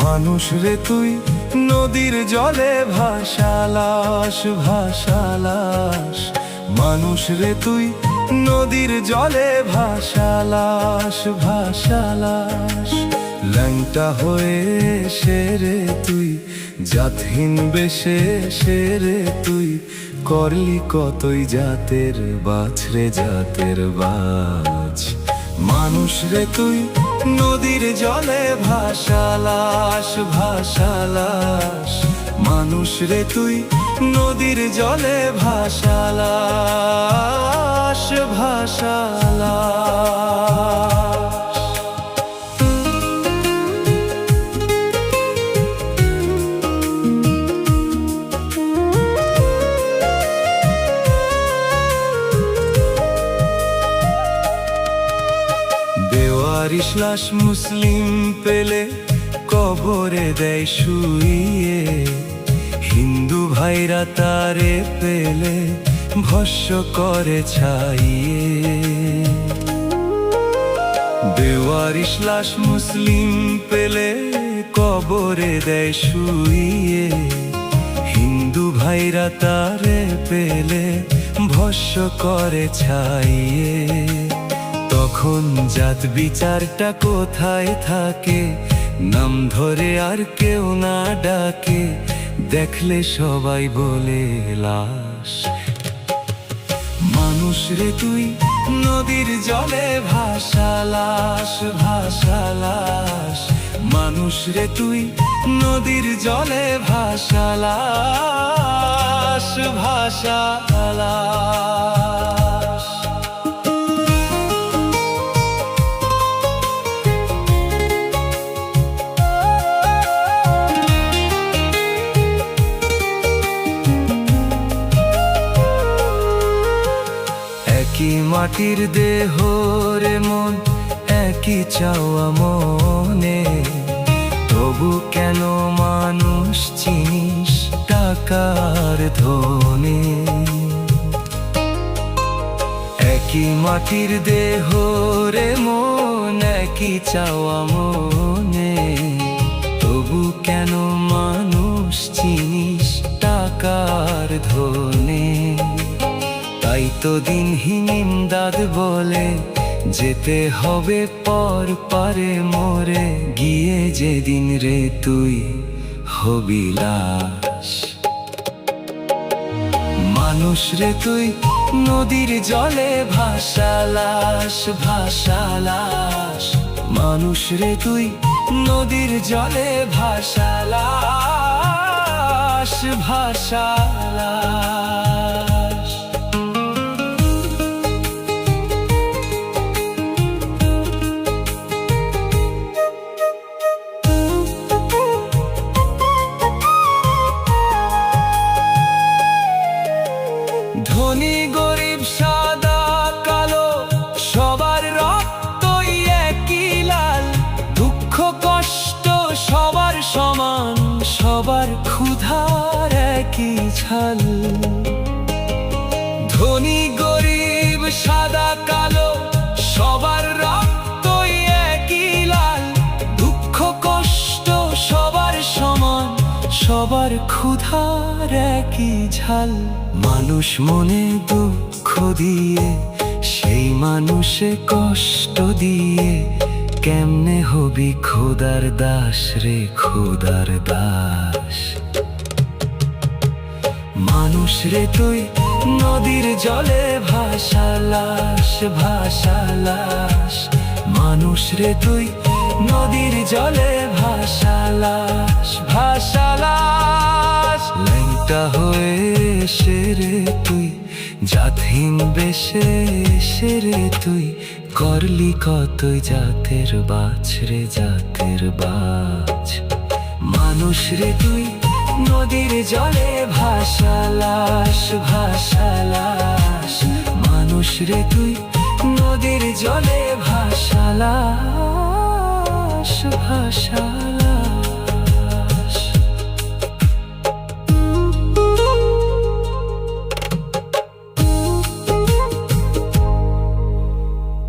মানুষ রে তুই নদীর জলে ভাসালাস ভাসালাস, মানুষ রে তুই নদীর জলে ভাসালাস ভাসালাস। ল্যাংটা হয়ে সেরে তুই জাতহীন বেশে সেরে তুই করলি কতই জাতের বাছ রে জাতের বাছ। মানুষ রে তুই নদীর জলে ভাসালাস ভাসালাস, মানুষ রে তুই নদীর জলে ভাসালাস ভাসালাস। বেওয়ারিশ লাশ মুসলিম পেলে কবরে দেয় শুইয়ে, হিন্দু ভাইরা তারে পেলে ভস্য করে ছাইয়ে। বেওয়ারিশ লাশ মুসলিম পেলে কবরে দেয় শুইয়ে, হিন্দু ভাইরা তারে পেলে ভস্য করে ছাইয়ে। তখন জাত বিচারটা কোথায় থাকে, নাম ধরে আর কেউ না ডাকে, দেখলে সবাই বলে লাশ। মানুষ রে তুই নদীর জলে ভাসালাস ভাসালাস, মানুষ রে তুই নদীর জলে ভাসালাস ভাসালাস। একই মাটির দেহ রে মন, একই চাওয়া মনে, তবু কেন মানুষ চিনিস টাকার ধনে। একই মাটির দেহ রে মন, একই চাওয়া মনে, তবু কেন মানুষ চিনিস টাকার ধনে। তাই তো দিনহীন ইমদাদ বলে যেতে হবে পর পারে মোরে, গিয়ে যেদিন রে তুই হবি লাশ। মানুষ রে তুই নদীর জলে ভাসালাস ভাসালাস, মানুষ রে তুই নদীর জলে ভাসালাস ভাসালাস। ধনী গরিব সাদা কালো সবার রক্তই একই লাল, দুঃখ কষ্ট সবার সমান, সবার ক্ষুধার একই ঝাল। ধনী গরিব সাদা কালো সবার রক্তই একই লাল, দুঃখ কষ্ট সবার সমান, সবার ক্ষুধার একই ঝাল। মানুষ মনে দুঃখ দিয়ে সেই মানুষে কষ্ট দিয়ে, কেমনে হবি খোদার দাস রে খোদার দাস। মানুষ রে তুই নদীর জলে ভাসালাস ভাসালাস, মানুষ রে তুই নদীর জলে ভাসালাস ভাসালাস। ল্যাংটা হয়ে সেরে তুই জাতহীন বেশে সেরে তুই করলি কতই জাতের বাছ রে জাতের বাছ। মানুষ রে তুই নদীর জলে ভাসালাস ভাসালাস, মানুষ রে তুই নদীর জলে ভাসালাস ভাসালাস।